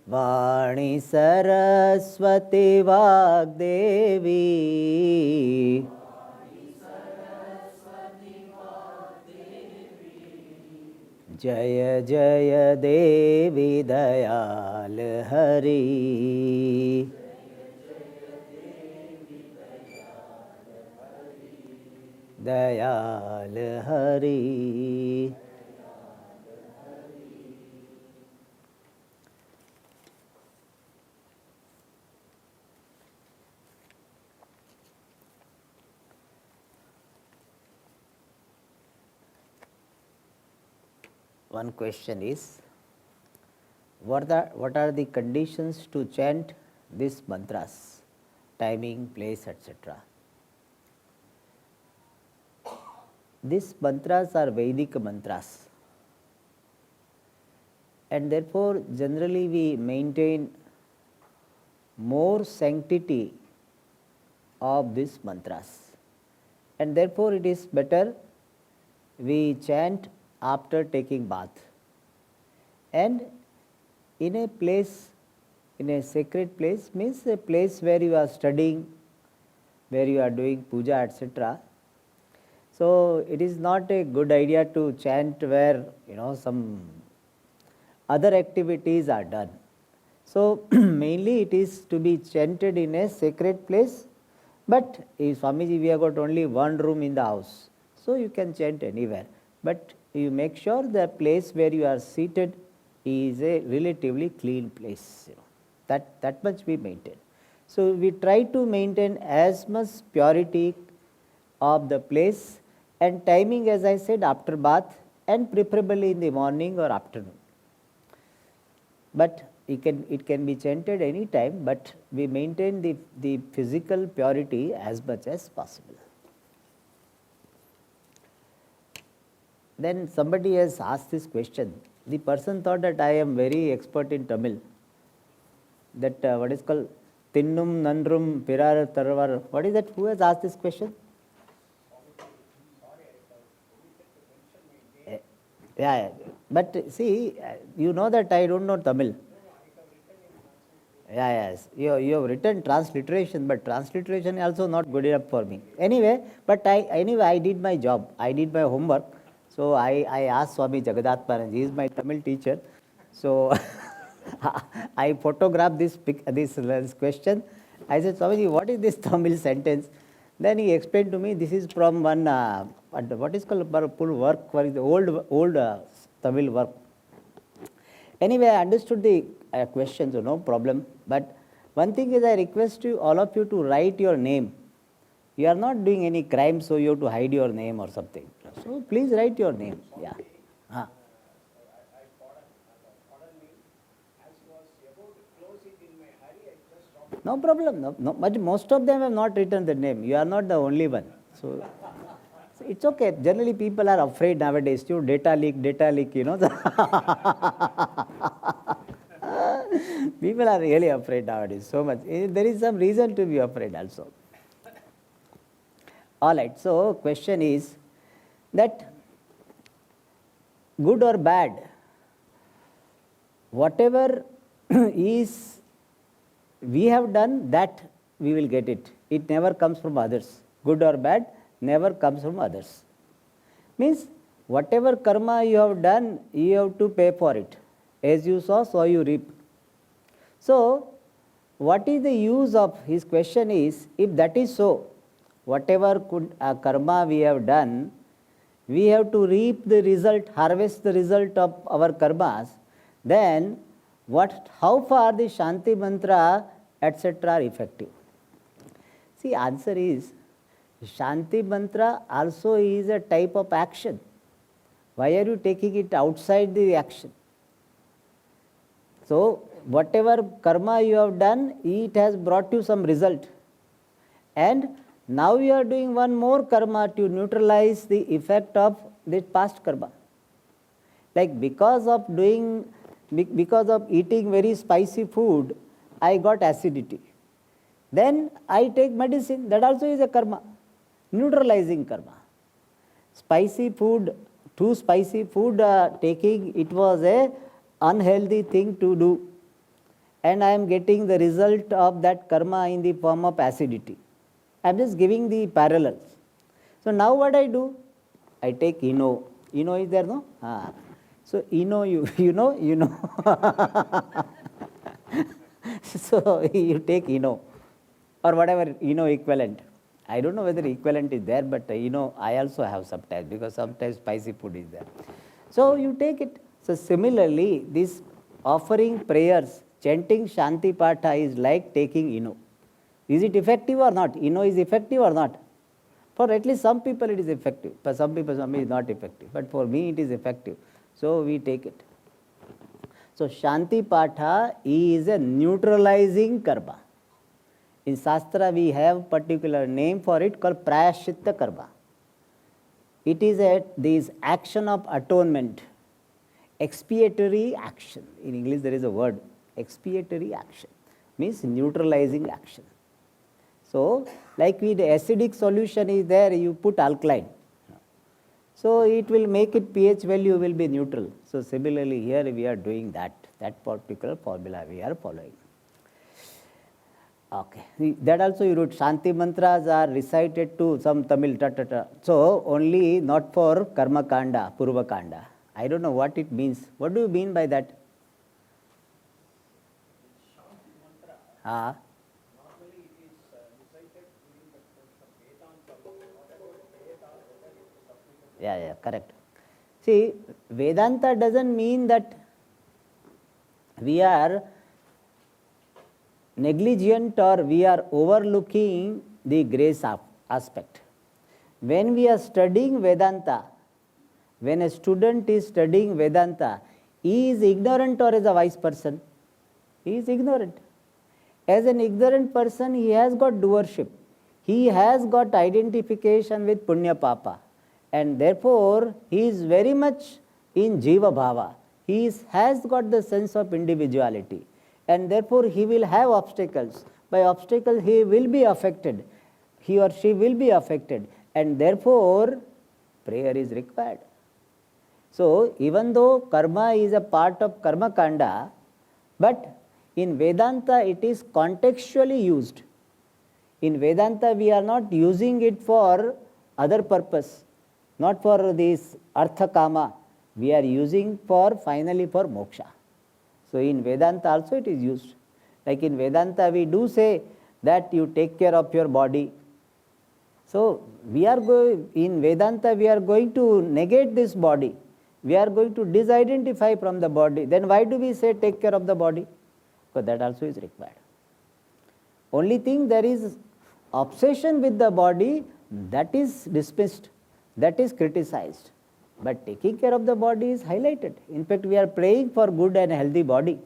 वाणी सरस्वती वाग्देवी जय जय देवी Dayal Hari Dayal Hari. One question is, what are the conditions to chant these mantras? Timing, place, etc. These mantras are Vedic mantras, and therefore generally we maintain more sanctity of these mantras, and therefore it is better we chant after taking bath, and in a place, in a sacred place, means a place where you are studying, where you are doing puja, etc. So it is not a good idea to chant where some other activities are done. So mainly it is to be chanted in a sacred place, but if Swamiji, we have got only one room in the house, so you can chant anywhere, but you make sure the place where you are seated is a relatively clean place. That much we maintain. So we try to maintain as much purity of the place, and timing, as I said, after bath, and preferably in the morning or afternoon. But it can be chanted any time, but we maintain the physical purity as much as possible. Then somebody has asked this question. The person thought that I am very expert in Tamil. That what is called Tinnum Nandrum Pirar Tarvar. What is that? Who has asked this question? Yeah, but see, you know that I don't know Tamil. Yeah, yes, you have written transliteration, but transliteration is also not good enough for me. Anyway, I did my job. I did my homework. So I asked Swami Jagadatmanand, he is my Tamil teacher. So I photographed this question. I said, Swamiji, what is this Tamil sentence? Then he explained to me, this is from one, what is called full work, the old Tamil work. Anyway, I understood the question, so no problem. But one thing is, I request you, all of you, to write your name. You are not doing any crime, so you have to hide your name or something. So please write your name. Yeah. No problem. No, but most of them have not written the name. You are not the only one. So it's okay. Generally, people are afraid nowadays. Data leak, People are really afraid nowadays, so much. There is some reason to be afraid also. All right, so question is that good or bad, whatever is we have done, that we will get it. It never comes from others. Good or bad, never comes from others. Means whatever karma you have done, you have to pay for it. As you sow, so you reap. So what is the use of, his question is, if that is so, whatever karma we have done, we have to reap the result, harvest the result of our karmas, then how far the Shanti mantra, etc. are effective? See, answer is, Shanti mantra also is a type of action. Why are you taking it outside the action? So whatever karma you have done, it has brought you some result. And now you are doing one more karma to neutralize the effect of the past karma. Like because of eating very spicy food, I got acidity. Then I take medicine, that also is a karma, neutralizing karma. Spicy food, too spicy food taking, it was a unhealthy thing to do. and I am getting the result of that karma in the form of acidity. I am just giving the parallels. So now what I do? I take Eno. Eno is there, no? So Eno, you know. So you take Eno or whatever Eno equivalent. I don't know whether equivalent is there, but I also have sometimes, because sometimes spicy food is there. So you take it. So similarly, this offering prayers, chanting Shanti Patha is like taking Eno. Is it effective or not? Eno is effective or not? For at least some people it is effective. For some people it is not effective. But for me it is effective. So we take it. So Shanti Patha is a neutralizing karma. In Shastra we have particular name for it called Prayaschitta karma. It is this action of atonement, expiatory action. In English there is a word, expiatory action, means neutralizing action. So like with acidic solution is there, you put alkaline. So it will make it pH value will be neutral. So similarly here we are doing that particular formula we are following. Okay, that also you wrote. Shanti mantras are recited to some Tamil So only not for karma kanda, purva kanda. I don't know what it means. What do you mean by that? Normally it is recited during the course of Vedanta. Yeah, correct. See, Vedanta doesn't mean that we are negligent or we are overlooking the grace aspect. When we are studying Vedanta, when a student is studying Vedanta, he is ignorant or is a wise person? He is ignorant. As an ignorant person, he has got doership. He has got identification with Punya Papa. And therefore, he is very much in Jiva Bhava. He has got the sense of individuality. And therefore, he will have obstacles. By obstacles, he will be affected. He or she will be affected. And therefore, prayer is required. So, even though karma is a part of karma kanda, but in Vedanta it is contextually used. In Vedanta we are not using it for other purpose, not for this artha kama. We are using finally for moksha. So in Vedanta also it is used. Like in Vedanta we do say that you take care of your body. So in Vedanta we are going to negate this body. We are going to disidentify from the body. Then why do we say take care of the body? Because that also is required. Only thing, there is obsession with the body, that is dismissed, that is criticized. But taking care of the body is highlighted. In fact, we are praying for good and healthy body.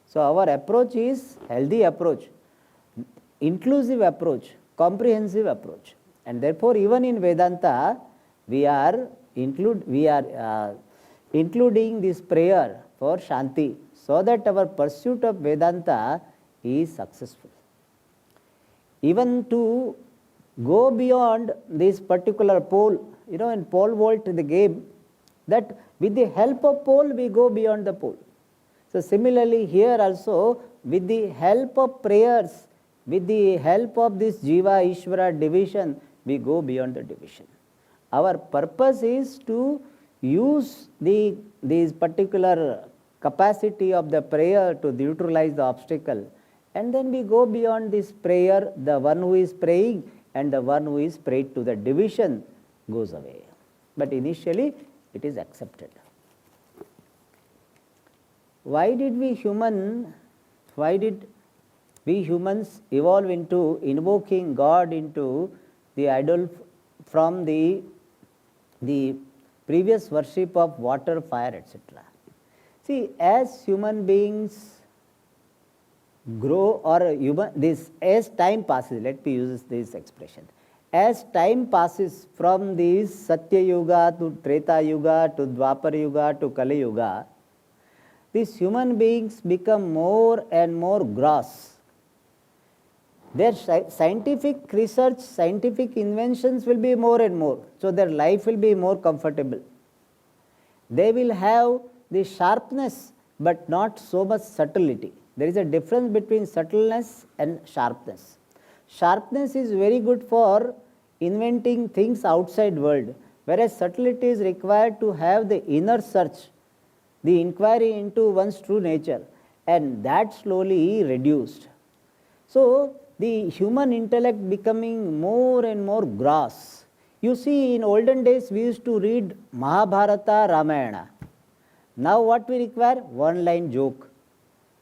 So our approach is healthy approach, inclusive approach, comprehensive approach. And therefore, even in Vedanta, we are including this prayer for Shanti, so that our pursuit of Vedanta is successful. Even to go beyond this particular pole, in pole vault the game, that with the help of pole we go beyond the pole. So similarly here also, with the help of prayers, with the help of this Jiva Ishvara division, we go beyond the division. Our purpose is to use this particular capacity of the prayer to neutralize the obstacle, and then we go beyond this prayer. The one who is praying and the one who is prayed to, the division goes away. But initially it is accepted. Why did we humans evolve into invoking God into the idol from the previous worship of water, fire, etc.? See, as human beings grow, or as time passes, let me use this expression. As time passes from this Satya Yuga to Treta Yuga to Dwapar Yuga to Kali Yuga, these human beings become more and more gross. Their scientific research, scientific inventions will be more and more. So their life will be more comfortable. They will have the sharpness but not so much subtlety. There is a difference between subtleness and sharpness. Sharpness is very good for inventing things outside world, whereas subtlety is required to have the inner search, the inquiry into one's true nature, and that slowly reduced. So, the human intellect becoming more and more gross. You see, in olden days we used to read Mahabharata, Ramayana. Now what we require? One line joke.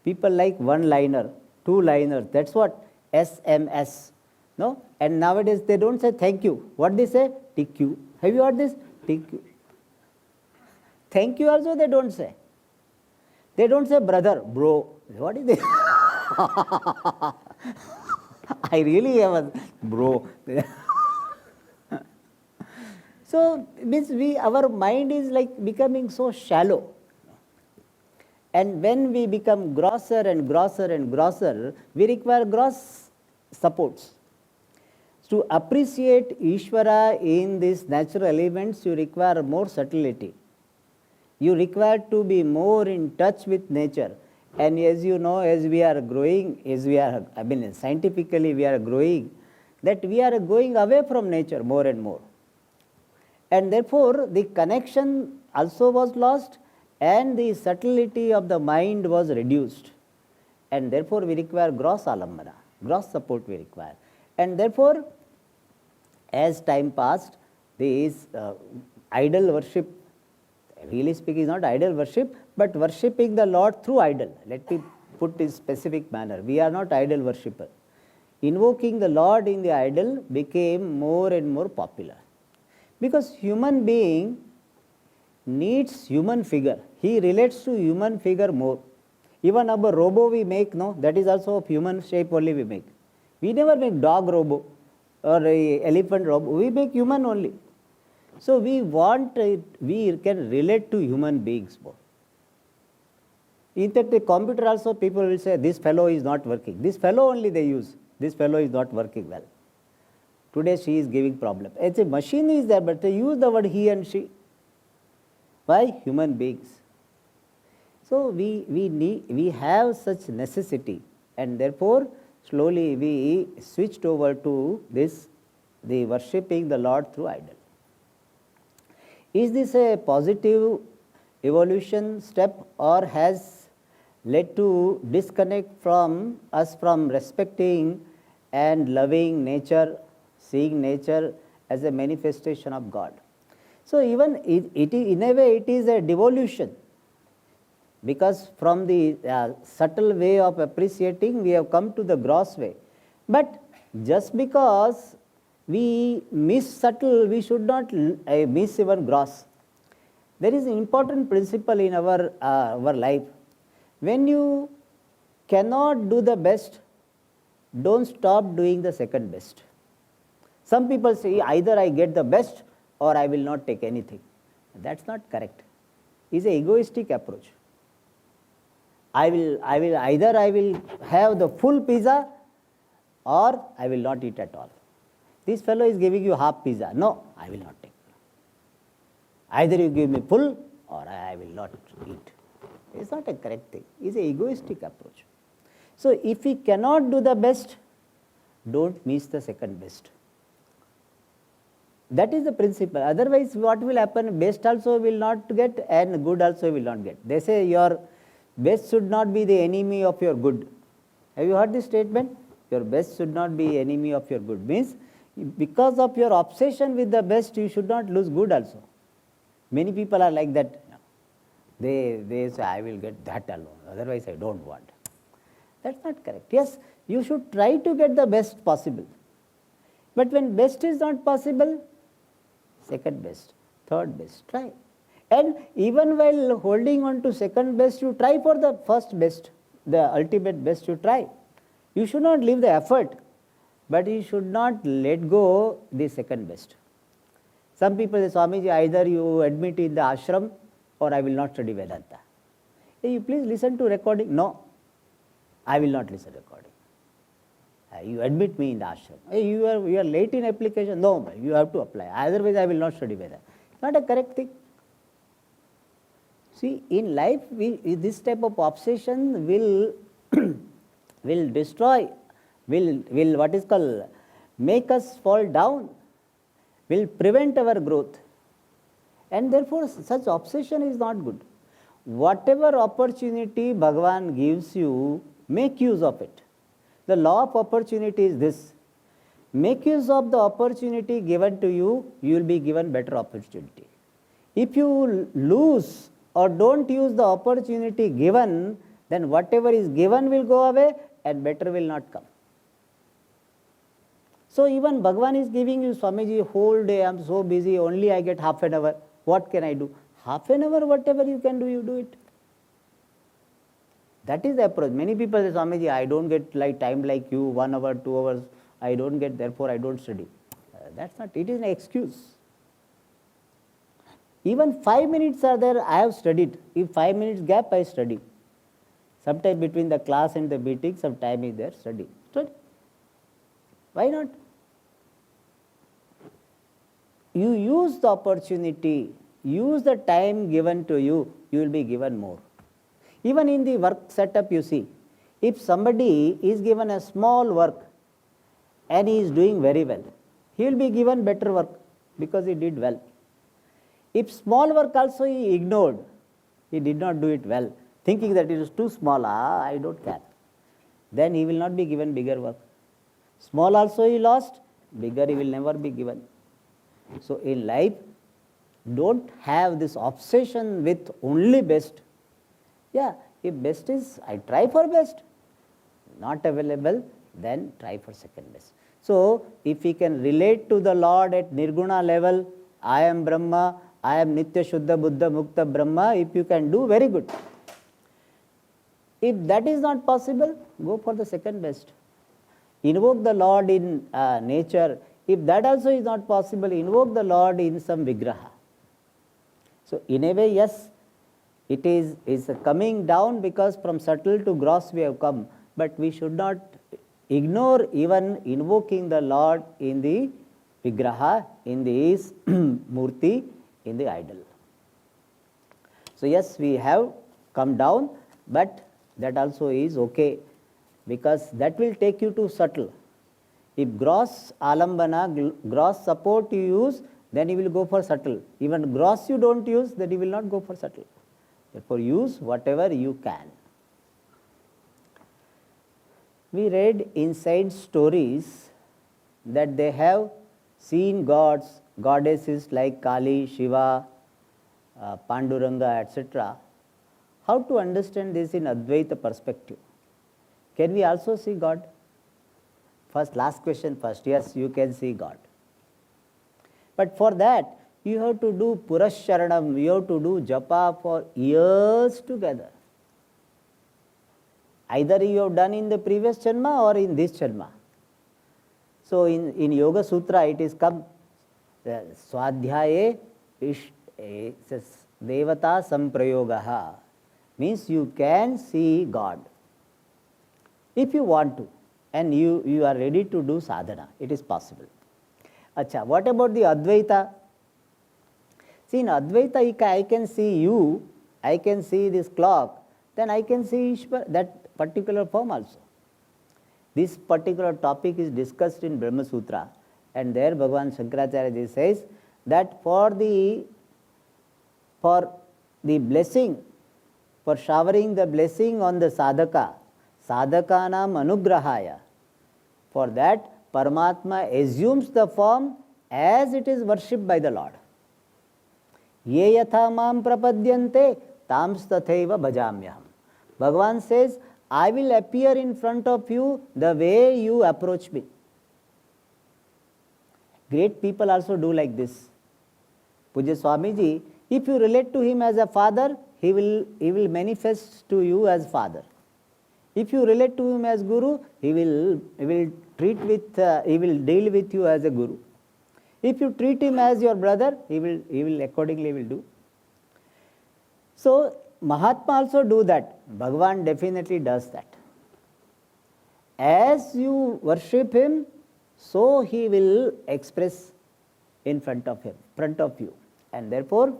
People like one liner, two liners. That's what SMS. No? And nowadays they don't say thank you. What they say? TQ. Have you heard this? TQ. Thank you also they don't say. They don't say brother, bro. What is this? I really have a bro. So means our mind is like becoming so shallow. And when we become grosser and grosser and grosser, we require gross supports. To appreciate Ishvara in these natural elements, you require more subtlety. You require to be more in touch with nature. And as you know, as we are growing, scientifically we are growing, that we are going away from nature more and more. And therefore, the connection also was lost and the subtlety of the mind was reduced. And therefore, we require gross alambana, gross support we require. And therefore, as time passed, this idol worship, really speaking, is not idol worship, but worshipping the Lord through idol. Let me put in specific manner. We are not idol worshipper. Invoking the Lord in the idol became more and more popular. Because human being needs human figure. He relates to human figure more. Even our robo we make, no, that is also of human shape only we make. We never make dog robo or elephant robo. We make human only. So we want, we can relate to human beings more. In fact, the computer also people will say, this fellow is not working. This fellow only they use. This fellow is not working well. Today she is giving problem. It's a machine is there, but they use the word he and she. Why? Human beings. So we have such necessity, and therefore slowly we switched over to this, the worshipping the Lord through idol. Is this a positive evolution step, or has led to disconnect from us from respecting and loving nature, seeing nature as a manifestation of God? So even it in a way it is a devolution, because from the subtle way of appreciating we have come to the gross way. But just because we miss subtle, we should not miss even gross. There is an important principle in our life. When you cannot do the best, don't stop doing the second best. Some people say either I get the best or I will not take anything. That's not correct. It's an egoistic approach. I will have the full pizza or I will not eat at all. This fellow is giving you half pizza. No, I will not take. Either you give me full or I will not eat. It's not a correct thing. It's an egoistic approach. So if we cannot do the best, don't miss the second best. That is the principle. Otherwise, what will happen? Best also will not get and good also will not get. They say your best should not be the enemy of your good. Have you heard this statement? Your best should not be enemy of your good. Means because of your obsession with the best, you should not lose good also. Many people are like that. They say, I will get that alone, otherwise I don't want. That's not correct. Yes, you should try to get the best possible. But when best is not possible, second best, third best, try. And even while holding on to second best, you try for the first best, the ultimate best you try. You should not leave the effort, but you should not let go the second best. Some people say, Swamiji, either you admit in the ashram or I will not study Vedanta. Hey, you please listen to recording. No, I will not listen to recording. You admit me in the ashram. Hey, you are late in application. No, you have to apply. Otherwise, I will not study Vedanta. Not a correct thing. See, in life, this type of obsession will will destroy, will what is called, make us fall down, will prevent our growth. And therefore, such obsession is not good. Whatever opportunity Bhagavan gives you, make use of it. The law of opportunity is this. Make use of the opportunity given to you, you will be given better opportunity. If you lose or don't use the opportunity given, then whatever is given will go away and better will not come. So even Bhagavan is giving you, Swamiji, whole day I am so busy, only I get half an hour. What can I do? Half an hour, whatever you can do, you do it. That is the approach. Many people say, Swamiji, I don't get time like you, 1 hour, 2 hours, I don't get, therefore I don't study. That's not, it is an excuse. Even 5 minutes are there, I have studied. If 5 minutes gap, I study. Sometime between the class and the meeting, some time is there, study. Study. Why not? You use the opportunity, use the time given to you, you will be given more. Even in the work setup, you see, if somebody is given a small work and he is doing very well, he will be given better work because he did well. If small work also he ignored, he did not do it well, thinking that it is too small, I don't care, then he will not be given bigger work. Small also he lost, bigger he will never be given. So in life, don't have this obsession with only best. Yeah, if best is, I try for best. Not available, then try for second best. So if we can relate to the Lord at Nirguna level, I am Brahma, I am Nitya Shuddha Buddha Mukta Brahma, if you can do, very good. If that is not possible, go for the second best. Invoke the Lord in nature. If that also is not possible, invoke the Lord in some vigraha. So in a way, yes, it is coming down because from subtle to gross we have come, but we should not ignore even invoking the Lord in the vigraha, in the murti, in the idol. So yes, we have come down, but that also is okay, because that will take you to subtle. If gross alambana, gross support you use, then you will go for subtle. Even gross you don't use, then you will not go for subtle. Therefore, use whatever you can. We read inside stories that they have seen gods, goddesses like Kali, Shiva, Panduranga, etc. How to understand this in Advaita perspective? Can we also see God? Last question first. Yes, you can see God. But for that, you have to do Purasharanam, you have to do Japa for years together. Either you have done in the previous Janma or in this Janma. So in Yoga Sutra, it is come, Swadhyaye Devata Samprayogaha, means you can see God if you want to, and you are ready to do sadhana, it is possible. Acha, what about the Advaita? See, in Advaita, I can see you, I can see this clock, then I can see Ishvara, that particular form also. This particular topic is discussed in Brahma Sutra, and there Bhagavan Shankaracharya says that for the blessing, for showering the blessing on the sadhaka, sadhakanam anugrahaya, for that Paramatma assumes the form as it is worshipped by the Lord. Ye yatha mam prapadyante tams tathaiva bhajamyaham. Bhagavan says, I will appear in front of you the way you approach me. Great people also do like this. Pujya Swamiji, if you relate to him as a father, he will manifest to you as father. If you relate to him as guru, he will deal with you as a guru. If you treat him as your brother, he will accordingly will do. So Mahatma also do that. Bhagavan definitely does that. As you worship him, so he will express in front of you. And therefore,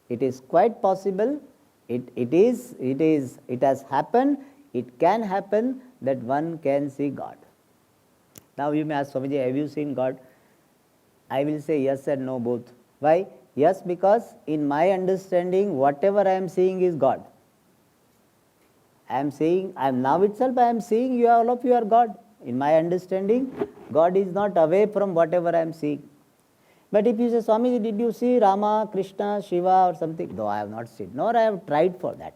it is quite possible, it has happened it can happen that one can see God. Now you may ask, Swamiji, have you seen God? I will say yes and no both. Why? Yes, because in my understanding, whatever I am seeing is God. I am saying, I am now itself, I am seeing you, all of you are God. In my understanding, God is not away from whatever I am seeing. But if you say, Swamiji, did you see Rama, Krishna, Shiva or something? No, I have not seen, nor I have tried for that.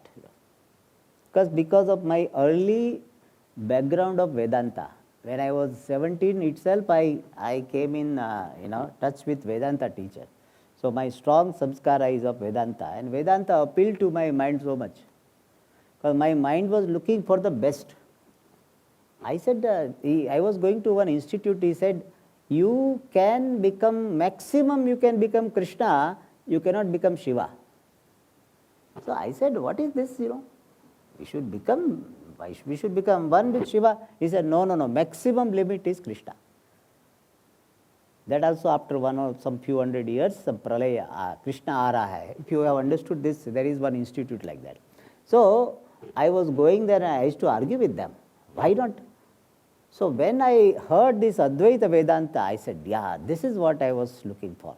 Because of my early background of Vedanta. When I was 17 itself, I came in touch with Vedanta teacher. So my strong samskara is of Vedanta, and Vedanta appealed to my mind so much. Because my mind was looking for the best. I said, I was going to one institute, he said, you can become, maximum you can become Krishna, you cannot become Shiva. So I said, what is this, we should become one with Shiva. He said, no, maximum limit is Krishna. That also after some few hundred years, some pralaya, Krishna aa raha hai. If you have understood this, there is one institute like that. So I was going there and I used to argue with them. Why not? So when I heard this Advaita Vedanta, I said, yeah, this is what I was looking for.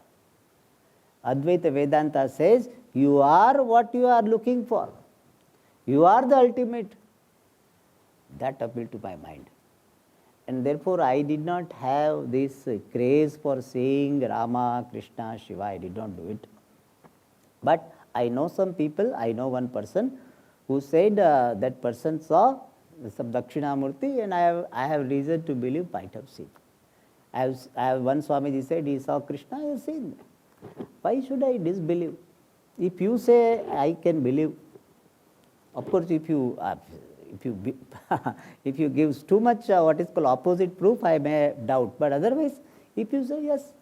Advaita Vedanta says, you are what you are looking for. You are the ultimate. That appealed to my mind. And therefore, I did not have this craze for seeing Rama, Krishna, Shiva. I did not do it. But I know some people, I know one person who said that person saw some Dakshinamurti, and I have reason to believe might have seen. I have one Swamiji said he saw Krishna, I have seen. Why should I disbelieve? If you say I can believe, of course, if you give too much what is called opposite proof, I may doubt. But otherwise, if you say yes,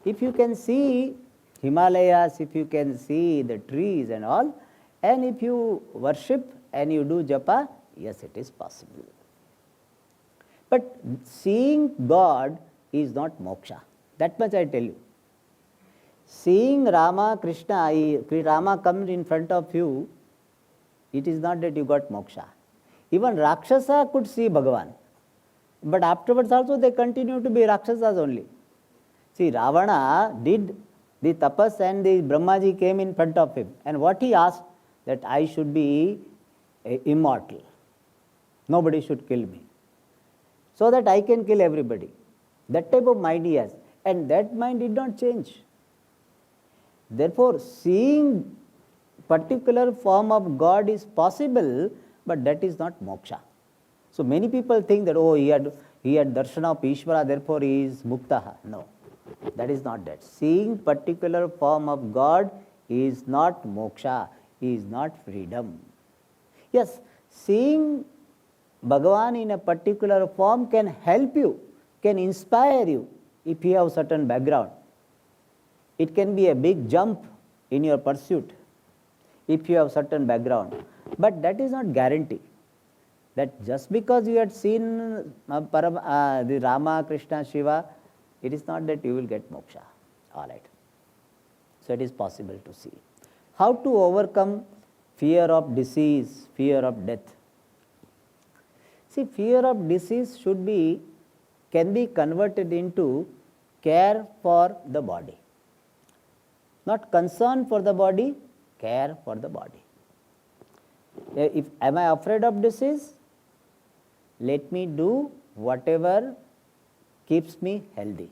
if you can see Himalayas, if you can see the trees and all, and if you worship and you do japa, yes, it is possible. But seeing God is not moksha. That much I tell you. Seeing Rama, Krishna, Rama comes in front of you, it is not that you got moksha. Even Rakshasa could see Bhagavan. But afterwards also they continue to be Rakshasas only. See, Ravana did the tapas and the Brahmaji came in front of him. And what he asked? That I should be immortal. Nobody should kill me. So that I can kill everybody. That type of mind he has. And that mind did not change. Therefore, seeing particular form of God is possible, but that is not moksha. So many people think that, oh, he had darshan of Ishvara, therefore he is muktaha. No, that is not that. Seeing particular form of God is not moksha, is not freedom. Yes, seeing Bhagavan in a particular form can help you, can inspire you if you have certain background. It can be a big jump in your pursuit if you have certain background. But that is not guarantee. That just because you had seen the Rama, Krishna, Shiva, it is not that you will get moksha. All right. So it is possible to see. How to overcome fear of disease, fear of death? See, fear of disease can be converted into care for the body. Not concern for the body, care for the body. Am I afraid of disease? Let me do whatever keeps me healthy.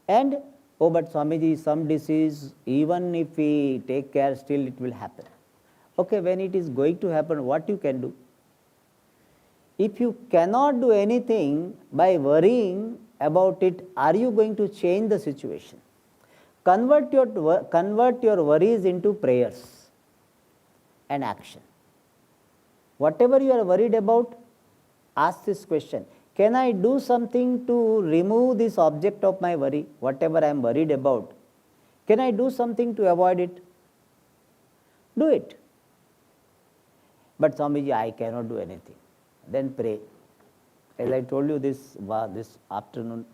And, oh, but Swamiji, some disease, even if we take care, still it will happen. Okay, when it is going to happen, what you can do? If you cannot do anything by worrying about it, are you going to change the situation? Convert your worries into prayers and action. Whatever you are worried about, ask this question. Can I do something to remove this object of my worry, whatever I am worried about? Can I do something to avoid it? Do it. But Swamiji, I cannot do anything. Then pray. As I told you this afternoon,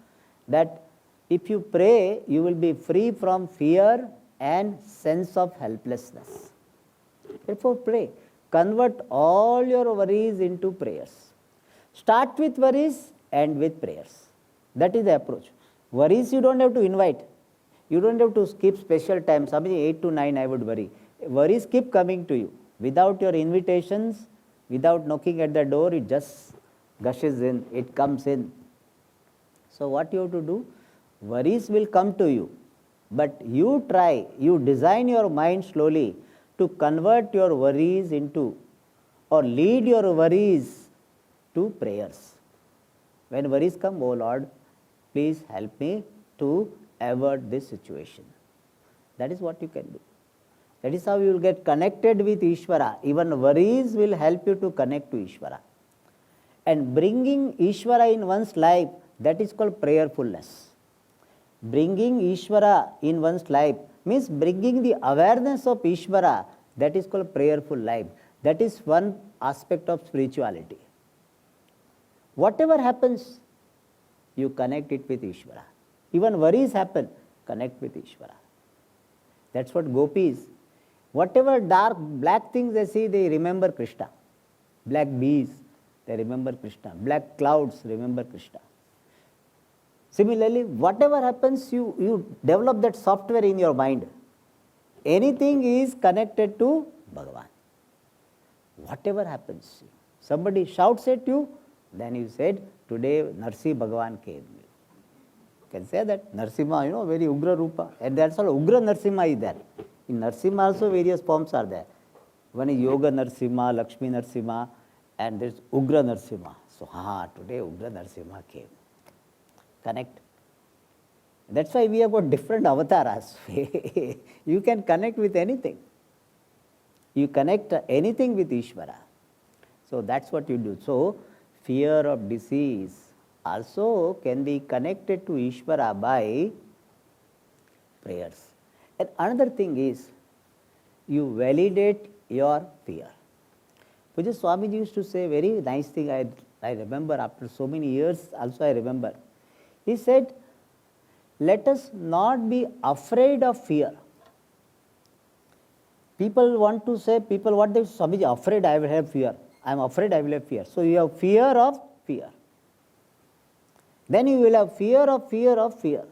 that if you pray, you will be free from fear and sense of helplessness. Therefore, pray. convert all your worries into prayers. Start with worries, end with prayers. That is the approach. Worries you don't have to invite. You don't have to skip special time. Somebody 8 to 9 I would worry. Worries keep coming to you. Without your invitations, without knocking at the door, it just gushes in, it comes in. So what you have to do? Worries will come to you. But you try, you design your mind slowly to convert your worries into, or lead your worries to prayers. When worries come, oh Lord, please help me to avert this situation. That is what you can do. That is how you will get connected with Ishvara. Even worries will help you to connect to Ishvara. And bringing Ishvara in one's life, that is called prayerfulness. Bringing Ishvara in one's life means bringing the awareness of Ishvara, that is called prayerful life. That is one aspect of spirituality. Whatever happens, you connect it with Ishvara. Even worries happen, connect with Ishvara. That's what gopis, whatever dark, black things they see, they remember Krishna. Black bees, they remember Krishna. Black clouds, remember Krishna. Similarly, whatever happens, you develop that software in your mind. Anything is connected to Bhagavan. Whatever happens, somebody shouts at you, then you said, today Narsi Bhagavan came. You can say that. Narsimha, very Ugra Rupa. And that's all Ugra Narsimha is there. In Narsimha also various forms are there. One is Yoga Narsimha, Lakshmi Narsimha, and there's Ugra Narsimha. So, today Ugra Narsimha came. Connect. That's why we have got different avatars. You can connect with anything. You connect anything with Ishvara. So that's what you do. So fear of disease also can be connected to Ishvara by prayers. And another thing is, you validate your fear. Puja Swamiji used to say a very nice thing, I remember after so many years also I remember. He said, let us not be afraid of fear. People want to say, what they Swamiji, afraid I will have fear. I am afraid I will have fear. So you have fear of fear. Then you will have fear of fear of fear.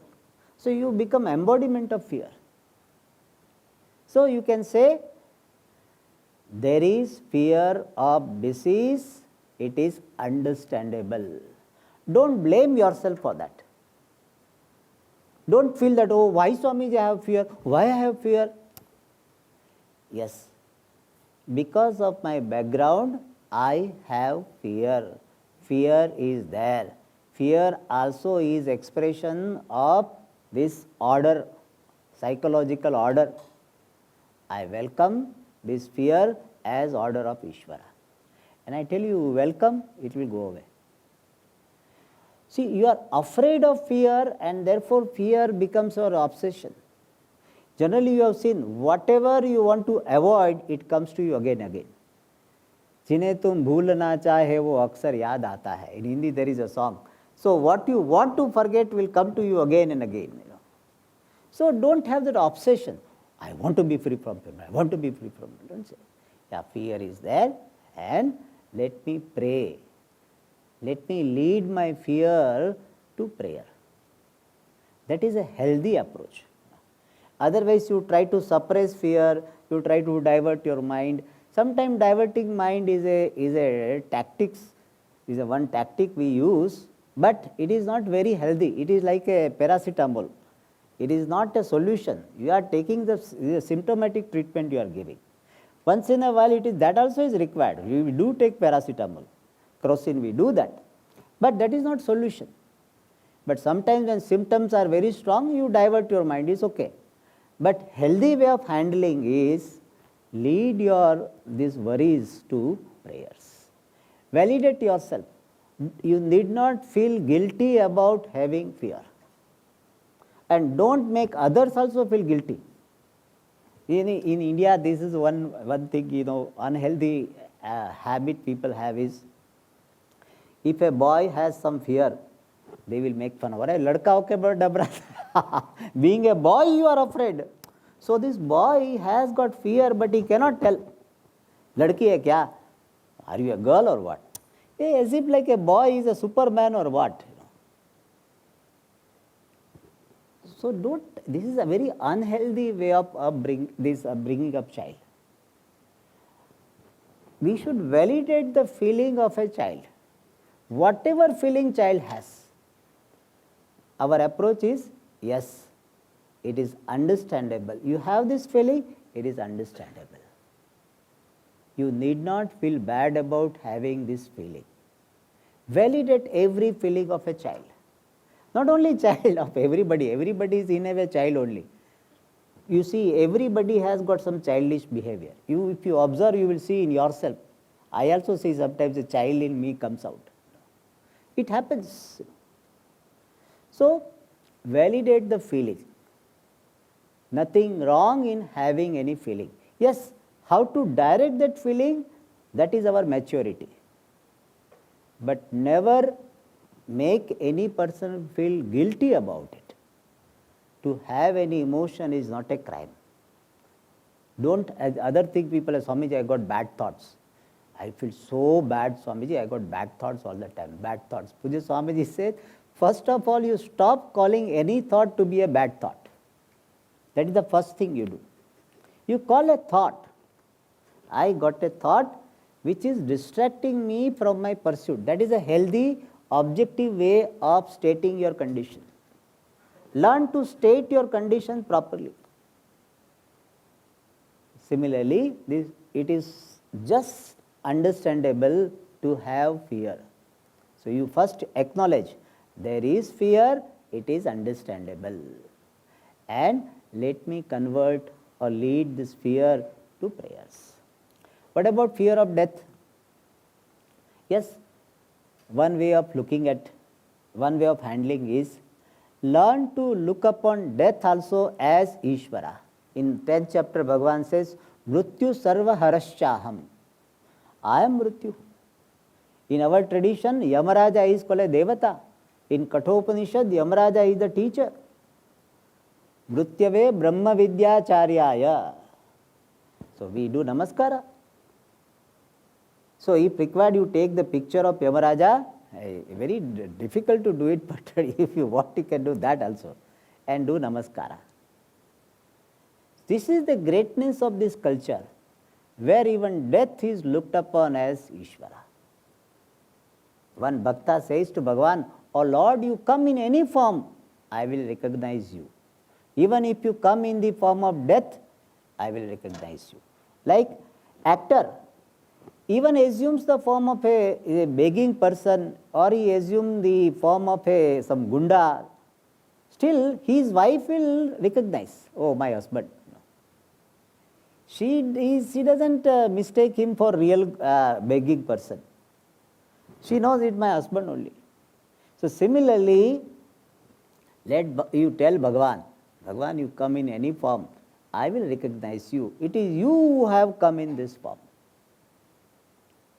So you become embodiment of fear. So you can say, there is fear of disease, it is understandable. Don't blame yourself for that. Don't feel that, oh, why Swamiji I have fear? Why I have fear? Yes, because of my background, I have fear. Fear is there. Fear also is expression of this order, psychological order. I welcome this fear as order of Ishvara. And I tell you, welcome, it will go away. See, you are afraid of fear and therefore fear becomes your obsession. Generally, you have seen, whatever you want to avoid, it comes to you again and again. जिन्हें तुम भूलना चाहे वो अक्सर याद आता है. In Hindi, there is a song. So, what you want to forget will come to you again and again. So, don't have that obsession. I want to be free from pain. I want to be free from pain. Don't say. Yeah, fear is there, and let me pray. Let me lead my fear to prayer. That is a healthy approach. Otherwise, you try to suppress fear, you try to divert your mind. Sometimes diverting mind is a tactics, is a one tactic we use, but it is not very healthy. It is like a paracetamol. It is not a solution. You are taking the symptomatic treatment you are giving. Once in a while, that also is required. We do take paracetamol, crocin, we do that. But that is not solution. But sometimes when symptoms are very strong, you divert your mind, is okay. But healthy way of handling is lead these worries to prayers. Validate yourself. You need not feel guilty about having fear. And don't make others also feel guilty. In India, this is one thing, unhealthy habit people have is, if a boy has some fear, they will make fun of it. Ladka hoke bada dabra. Being a boy, you are afraid. So this boy has got fear, but he cannot tell. लड़की है क्या? Are you a girl or what? As if like a boy is a superman or what? So don't. This is a very unhealthy way of bringing up child. We should validate the feeling of a child. Whatever feeling child has, our approach is yes, it is understandable. You have this feeling, it is understandable. You need not feel bad about having this feeling. Validate every feeling of a child. Not only child, of everybody. Everybody is in a way child only. You see, everybody has got some childish behavior. If you observe, you will see in yourself. I also see sometimes a child in me comes out. It happens. So, validate the feeling. Nothing wrong in having any feeling. Yes, how to direct that feeling, that is our maturity. But never make any person feel guilty about it. To have any emotion is not a crime. Don't, as other thing people say, Swamiji, I got bad thoughts. I feel so bad, Swamiji, I got bad thoughts all the time, bad thoughts. Puja Swamiji said, first of all, you stop calling any thought to be a bad thought. That is the first thing you do. You call a thought. I got a thought which is distracting me from my pursuit. That is a healthy, objective way of stating your condition. Learn to state your condition properly. Similarly, it is just understandable to have fear. So you first acknowledge there is fear, it is understandable. And let me convert or lead this fear to prayers. What about fear of death? Yes, one way of handling is learn to look upon death also as Ishvara. In 10th chapter, Bhagavan says, Mrityu sarva haraschaham. I am Mrityu. In our tradition, Yamaraja is called a Devata. In Kathopanishad, Yamaraja is the teacher. Mrityave Brahma Vidyacharyaya. So we do Namaskara. So if required, you take the picture of Yamaraja. Very difficult to do it, but if you want, you can do that also. And do Namaskara. This is the greatness of this culture, where even death is looked upon as Ishvara. One Bhakta says to Bhagavan, "Oh Lord, you come in any form, I will recognize you. Even if you come in the form of death, I will recognize you." Like actor, even assumes the form of a begging person, or he assumes the form of some gunda, still his wife will recognize, oh, my husband. She doesn't mistake him for real begging person. She knows it's my husband only. So similarly, you tell Bhagavan, Bhagavan, you come in any form, I will recognize you. It is you who have come in this form.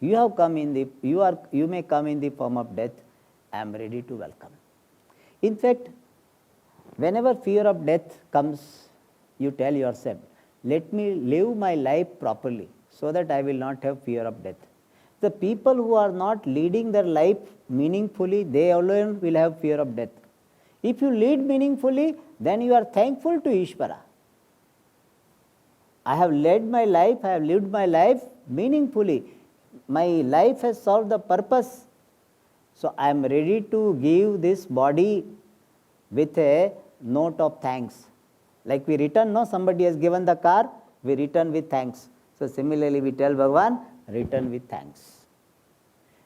You have come in you may come in the form of death. I am ready to welcome. In fact, whenever fear of death comes, you tell yourself, let me live my life properly so that I will not have fear of death. The people who are not leading their life meaningfully, they alone will have fear of death. If you lead meaningfully, then you are thankful to Ishvara. I have lived my life meaningfully. My life has solved the purpose. So I am ready to give this body with a note of thanks. Like we return, no, somebody has given the car, we return with thanks. So similarly, we tell Bhagavan, return with thanks.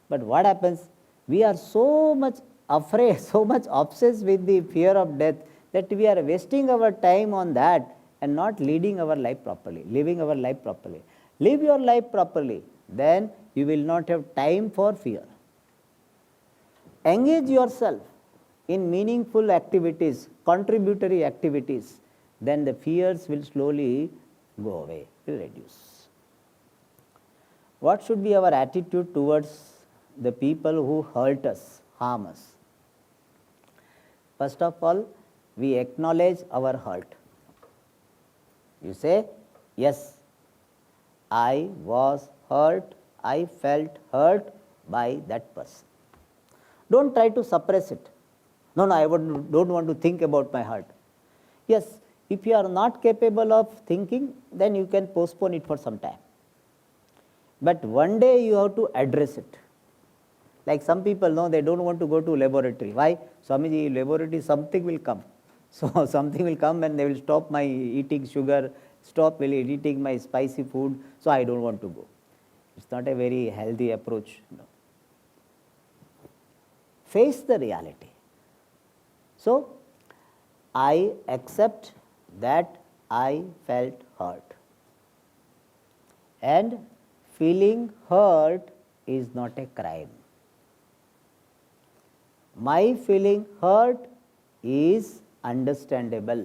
But what happens? We are so much afraid, so much obsessed with the fear of death that we are wasting our time on that and not leading our life properly, living our life properly. Live your life properly, then you will not have time for fear. Engage yourself in meaningful activities, contributory activities, then the fears will slowly go away, will reduce. What should be our attitude towards the people who hurt us, harm us? First of all, we acknowledge our hurt. You say, yes, I was hurt, I felt hurt by that person. Don't try to suppress it. No, I don't want to think about my hurt. Yes, if you are not capable of thinking, then you can postpone it for some time. But one day you have to address it. Like some people know, they don't want to go to laboratory. Why? Swamiji, laboratory, something will come. So something will come and they will stop my eating sugar, stop eating my spicy food, so I don't want to go. It's not a very healthy approach. No. Face the reality. So, I accept that I felt hurt. And feeling hurt is not a crime. My feeling hurt is understandable,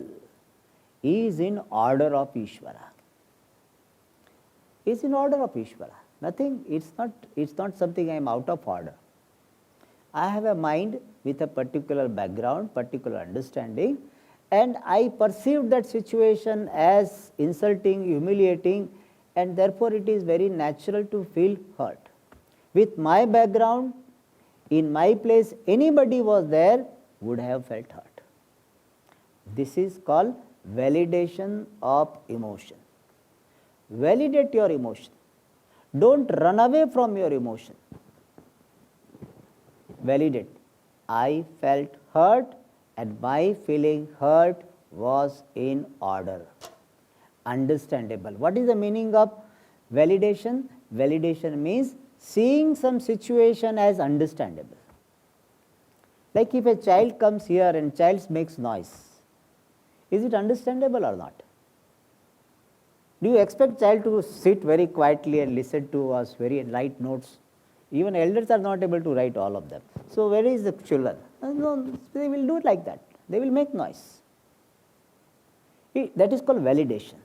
is in order of Ishvara. Is in order of Ishvara. Nothing, it's not something I am out of order. I have a mind with a particular background, particular understanding, and I perceive that situation as insulting, humiliating, and therefore it is very natural to feel hurt. With my background, in my place, anybody was there would have felt hurt. This is called validation of emotion. Validate your emotion. Don't run away from your emotion. Validate. I felt hurt and my feeling hurt was in order. Understandable. What is the meaning of validation? Validation means seeing some situation as understandable. Like if a child comes here and child makes noise, is it understandable or not? Do you expect child to sit very quietly and listen to us, very light notes? Even elders are not able to write all of them. So where is the children? No, they will do it like that. They will make noise. That is called validation.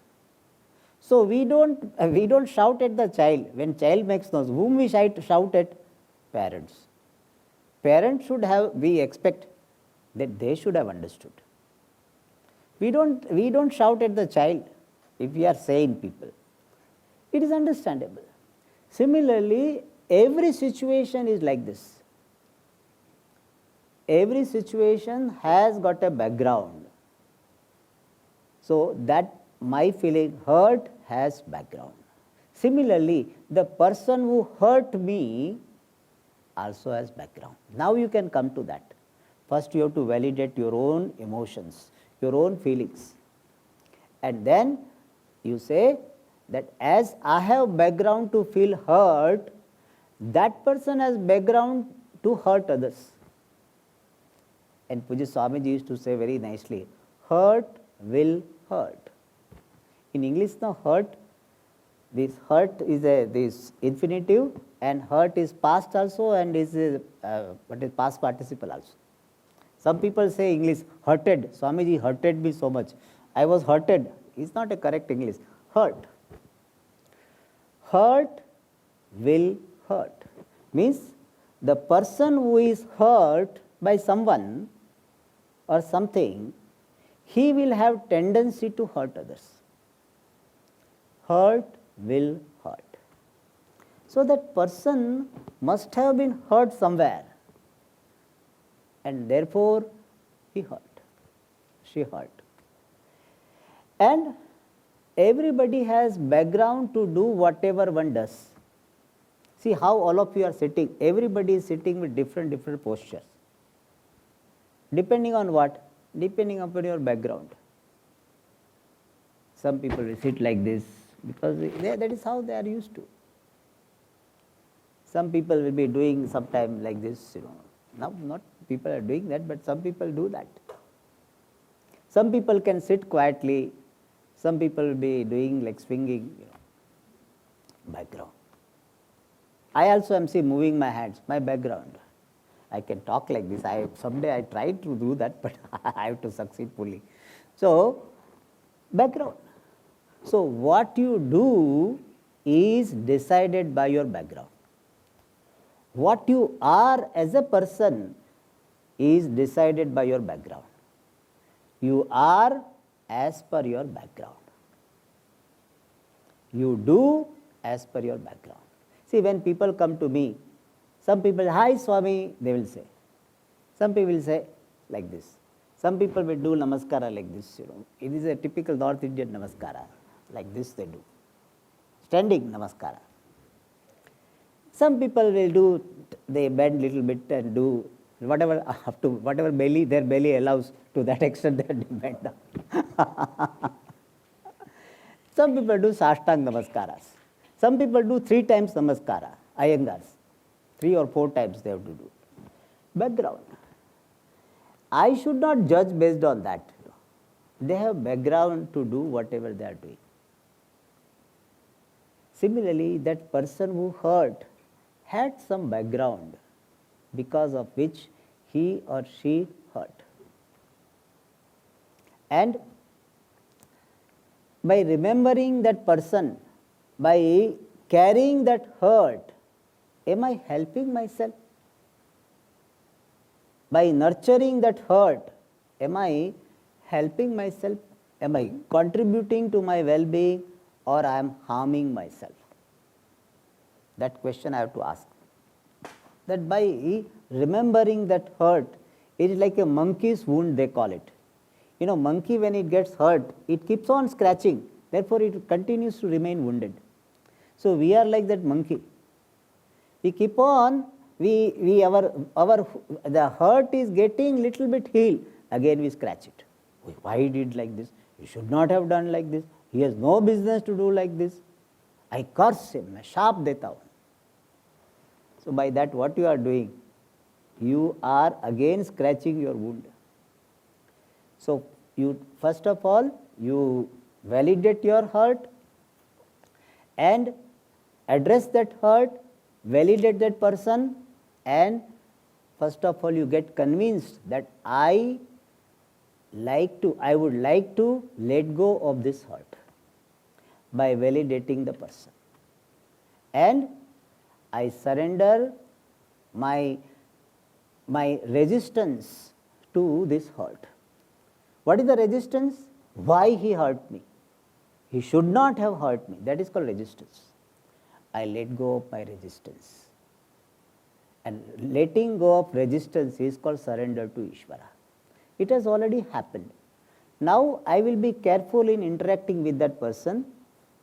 So we don't shout at the child when child makes noise. Whom we shout at? Parents. Parents should have. We expect that they should have understood. We don't shout at the child if we are sane people. It is understandable. Similarly, every situation is like this. Every situation has got a background. So that my feeling hurt has background. Similarly, the person who hurt me also has background. Now you can come to that. First you have to validate your own emotions, your own feelings. And then you say that as I have background to feel hurt, that person has background to hurt others. And Puja Swamiji used to say very nicely, hurt will hurt. In English now hurt, this hurt is this infinitive and hurt is past also and is past participle also. Some people say English hurted, Swamiji hurted me so much. I was hurted. It's not a correct English. Hurt. Hurt will hurt. Means the person who is hurt by someone or something, he will have tendency to hurt others. Hurt will hurt. So that person must have been hurt somewhere and therefore he hurt, she hurt. And everybody has background to do whatever one does. See how all of you are sitting, everybody is sitting with different postures. Depending on what? Depending upon your background. Some people will sit like this because that is how they are used to. Some people will be doing sometime like this, Now not people are doing that, but some people do that. Some people can sit quietly, some people will be doing like swinging, background. I also am moving my hands, my background. I can talk like this. Someday I tried to do that, but I have to succeed fully. So, background. So, what you do is decided by your background. What you are as a person is decided by your background. You are as per your background. You do as per your background. See, when people come to me, some people, hi Swami, they will say. Some people will say like this. Some people will do namaskara like this, It is a typical North Indian namaskara. Like this they do. Standing namaskara. Some people will do, they bend little bit and do whatever up to whatever belly their belly allows, to that extent they bend down. Some people do Sashtang namaskaras. Some people do 3 times namaskara, Iyengars. 3 or 4 times they have to do. Background. I should not judge based on that. They have background to do whatever they are doing. Similarly, that person who hurt had some background because of which he or she hurt. And by remembering that person, by carrying that hurt, am I helping myself? By nurturing that hurt, am I helping myself? Am I contributing to my well-being, or I am harming myself? That question I have to ask. That by remembering that hurt, it is like a monkey's wound, they call it. Monkey when it gets hurt, it keeps on scratching. Therefore, it continues to remain wounded. So we are like that monkey. We keep on, the hurt is getting little bit healed. Again we scratch it. Why he did like this? He should not have done like this. He has no business to do like this. I curse him, मैं शाप देता हूँ. So by that what you are doing? You are again scratching your wound. So you first of all, you validate your hurt and address that hurt, validate that person, and first of all you get convinced that I would like to let go of this hurt by validating the person. And I surrender my resistance to this hurt. What is the resistance? Why he hurt me? He should not have hurt me. That is called resistance. I let go of my resistance. And letting go of resistance is called surrender to Ishvara. It has already happened. Now I will be careful in interacting with that person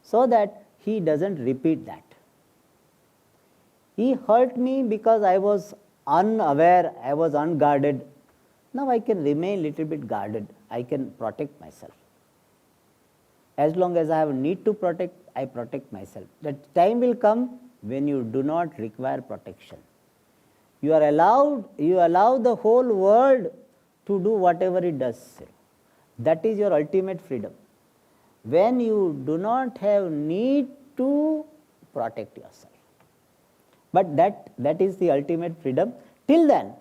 so that he doesn't repeat that. He hurt me because I was unaware, I was unguarded. Now I can remain little bit guarded. I can protect myself. As long as I have need to protect, I protect myself. That time will come when you do not require protection. You allow the whole world to do whatever it does. That is your ultimate freedom. When you do not have need to protect yourself. But that is the ultimate freedom. Till then,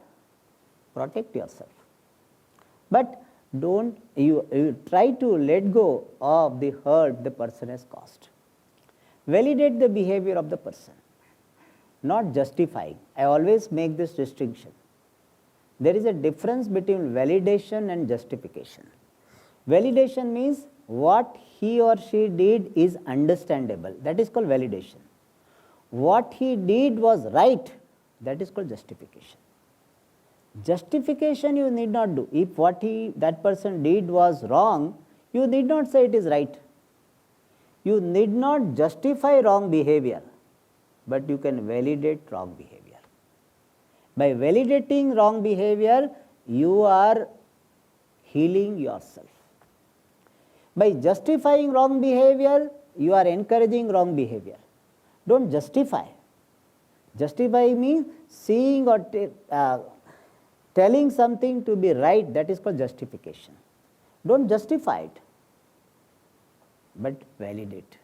protect yourself. But you try to let go of the hurt the person has caused. Validate the behavior of the person, not justifying. I always make this distinction. There is a difference between validation and justification. Validation means what he or she did is understandable. That is called validation. What he did was right. That is called justification. Justification you need not do. If what that person did was wrong, you need not say it is right. You need not justify wrong behavior, but you can validate wrong behavior. By validating wrong behavior, you are healing yourself. By justifying wrong behavior, you are encouraging wrong behavior. Don't justify. Justify means seeing or telling something to be right, that is called justification. Don't justify it, but validate.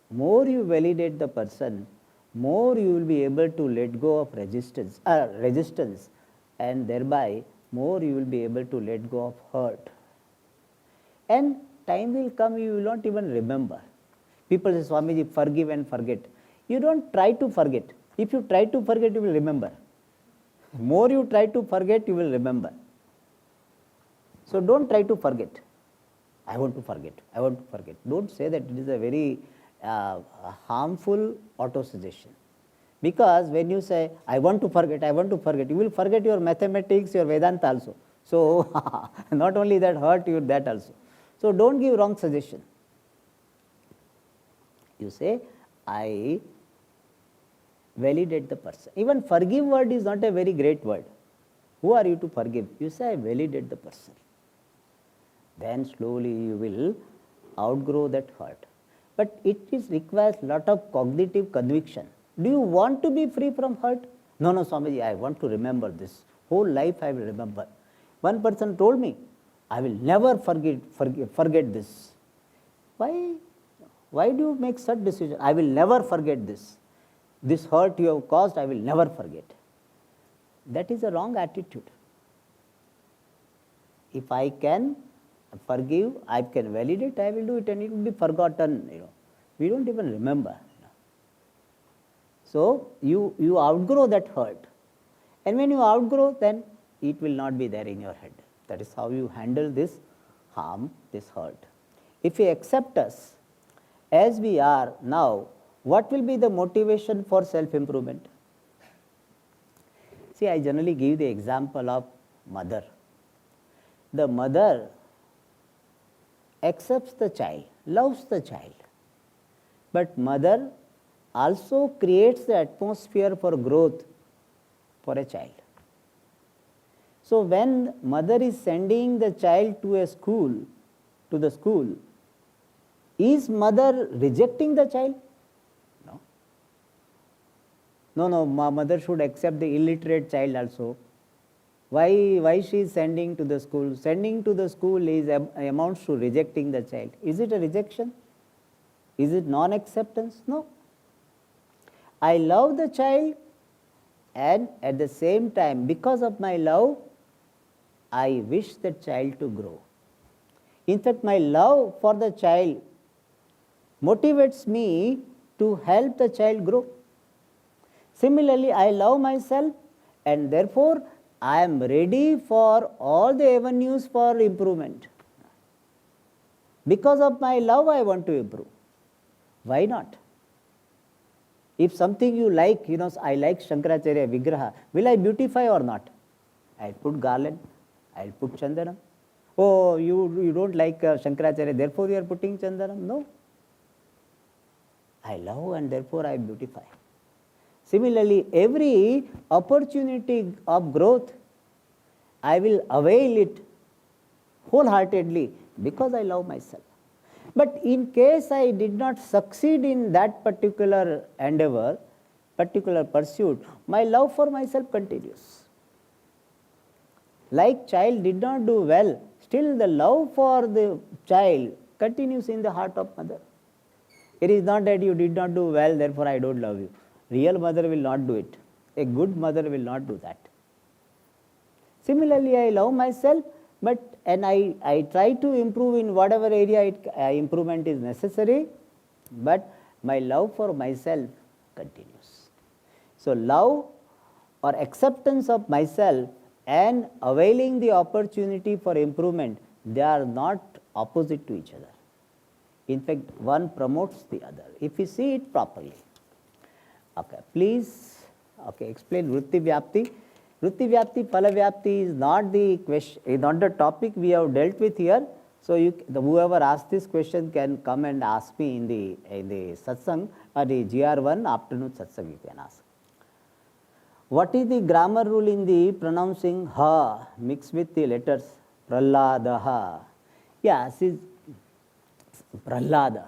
More you validate the person, more you will be able to let go of resistance, and thereby more you will be able to let go of hurt. And time will come you will not even remember. People say, Swamiji, forgive and forget. You don't try to forget. If you try to forget, you will remember. More you try to forget, you will remember. So don't try to forget. I want to forget. I want to forget. Don't say that. It is a very harmful auto-suggestion. Because when you say, I want to forget, you will forget your mathematics, your Vedanta also. So, not only that, hurt you that also. So, don't give wrong suggestion. You say, I validate the person. Even forgive word is not a very great word. Who are you to forgive? You say, I validate the person. Then slowly you will outgrow that hurt. But it requires lot of cognitive conviction. Do you want to be free from hurt? No, Swamiji, I want to remember this. Whole life I will remember. One person told me, I will never forget this. Why? Why do you make such decision? I will never forget this. This hurt you have caused, I will never forget. That is a wrong attitude. If I can forgive, I can validate, I will do it, and it will be forgotten. We don't even remember. So you outgrow that hurt, and when you outgrow, then it will not be there in your head. That is how you handle this harm, this hurt. If you accept us as we are now, what will be the motivation for self-improvement? See, I generally give the example of mother. The mother accepts the child, loves the child, but mother also creates the atmosphere for growth for a child. So when mother is sending the child to a school, to the school, is mother rejecting the child? No, mother should accept the illiterate child also. Why she is sending to the school? Sending to the school is amounts to rejecting the child. Is it a rejection? Is it non-acceptance? No. I love the child, and at the same time, because of my love, I wish the child to grow. In fact, my love for the child motivates me to help the child grow. Similarly, I love myself, and therefore I am ready for all the avenues for improvement. Because of my love, I want to improve. Why not? If something you like, I like Shankaracharya Vigraha, will I beautify or not? I'll put garland, I'll put chandanam. Oh, you don't like Shankaracharya, therefore you are putting chandanam? No. I love, and therefore I beautify. Similarly, every opportunity of growth, I will avail it wholeheartedly because I love myself. But in case I did not succeed in that particular endeavor, particular pursuit, my love for myself continues. Like child did not do well, still the love for the child continues in the heart of mother. It is not that you did not do well, therefore I don't love you. Real mother will not do it. A good mother will not do that. Similarly, I love myself, and I try to improve in whatever area improvement is necessary, but my love for myself continues. So, love or acceptance of myself and availing the opportunity for improvement, they are not opposite to each other. In fact, one promotes the other, if we see it properly. Okay, please, explain Vritti Vyapti. Vritti Vyapti, Phala Vyapti is not the question, is not the topic we have dealt with here. So whoever asked this question can come and ask me in the satsang or the GR1 afternoon satsang. You can ask. What is the grammar rule in the pronouncing ha mixed with the letters Prahladaha? Yeah, see, Prahlada.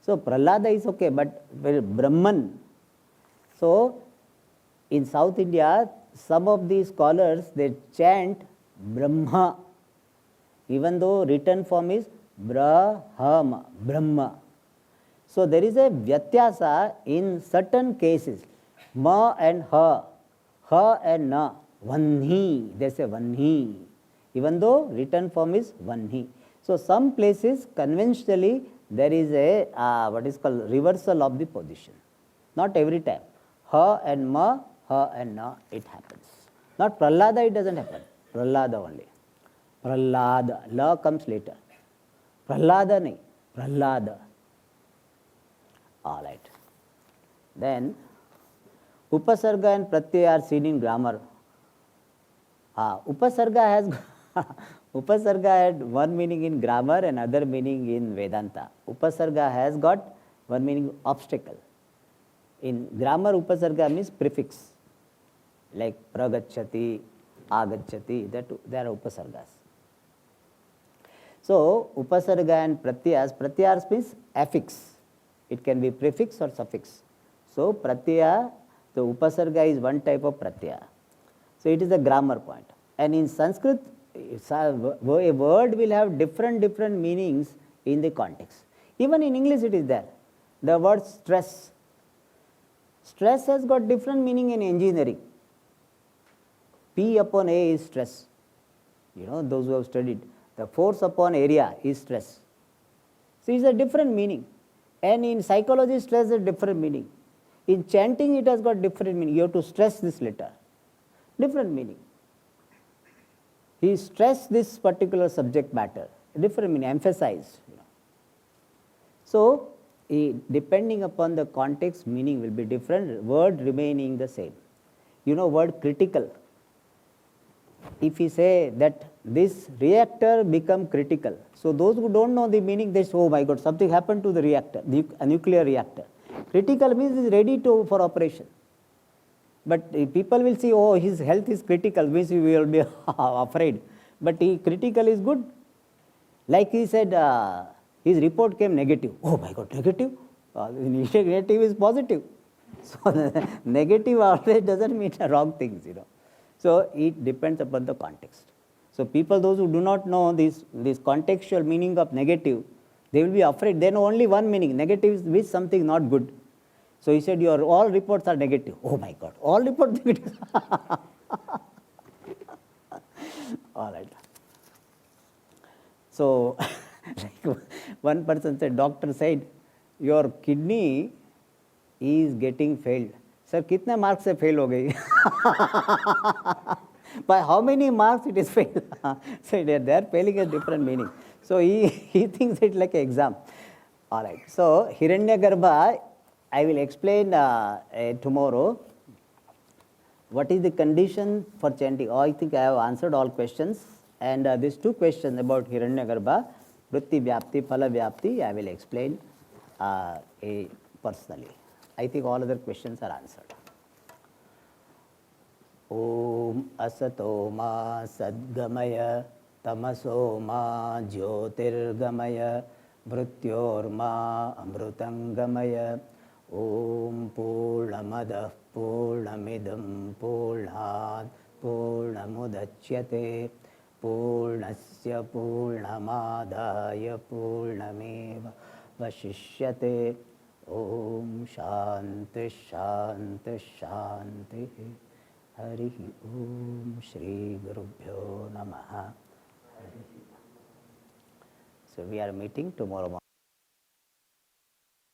So Prahlada is okay, but Brahman. So in South India, some of the scholars, they chant Brahma, even though written form is Brahma, Brahma. So there is a Vyatyasa in certain cases, Ma and Ha and Na, Vanhi, they say Vanhi, even though written form is Vanhi. So some places conventionally there is a what is called reversal of the position. Not every time. Ha and Ma, Ha and Na, it happens. Not Prahlada, it doesn't happen. Prahlada only. Prahlada, La comes later. Prahlada nahi, Prahlada. All right. Then Upasarga and Pratyaya are seen in grammar. Upasarga has Upasarga had one meaning in grammar and other meaning in Vedanta. Upasarga has got one meaning obstacle. In grammar, Upasarga means prefix, like pragachati, agachati, that they are Upasargas. So, Upasarga and Pratyayas means affix. It can be prefix or suffix. So, Pratyaya, the Upasarga is one type of Pratyaya. So, it is a grammar point. And in Sanskrit, a word will have different meanings in the context. Even in English it is there. The word stress. Stress has got different meaning in engineering. P upon A is stress. You know, those who have studied. The force upon area is stress. So, it's a different meaning. And in psychology, stress has a different meaning. In chanting, it has got different meaning. You have to stress this letter. Different meaning. He stressed this particular subject matter. Different meaning, emphasized. You know. So, depending upon the context, meaning will be different, word remaining the same. You know, word critical. If we say that this reactor become critical, so those who don't know the meaning, they say, oh my God, something happened to the reactor, a nuclear reactor. Critical means is ready for operation. But people will see, oh, his health is critical, means we will be afraid. But critical is good. Like he said, his report came negative. Oh my God, negative? Negative is positive. So, negative always doesn't mean wrong things, you know. So, it depends upon the context. So, people, those who do not know this contextual meaning of negative, they will be afraid. They know only one meaning. Negative is something not good. So, he said, your all reports are negative. Oh my God, all reports negative. All right. So, like one person said, doctor said, your kidney is getting failed. Sir, कितने marks से fail हो गई? By how many marks it is failed? So, they are failing a different meaning. So, he thinks it like an exam. All right. So, Hiranyagarbha, I will explain tomorrow. What is the condition for chanting? Oh, I think I have answered all questions. And these two questions about Hiranyagarbha, Vritti Vyapti, Phala Vyapti, I will explain personally. I think all other questions are answered. Om Asato Ma Sadgamaya Tamaso Ma Jyotirgamaya Mrityor Ma Amrutangamaya Om Purnamadah Purnamidam Purnat Purnamudachyate Purnasya Purnamadaya Purnameva Vashishyate Om Shanti Shanti Shanti Hari Om Shri Gurubhyo Namaha. So we are meeting tomorrow morning.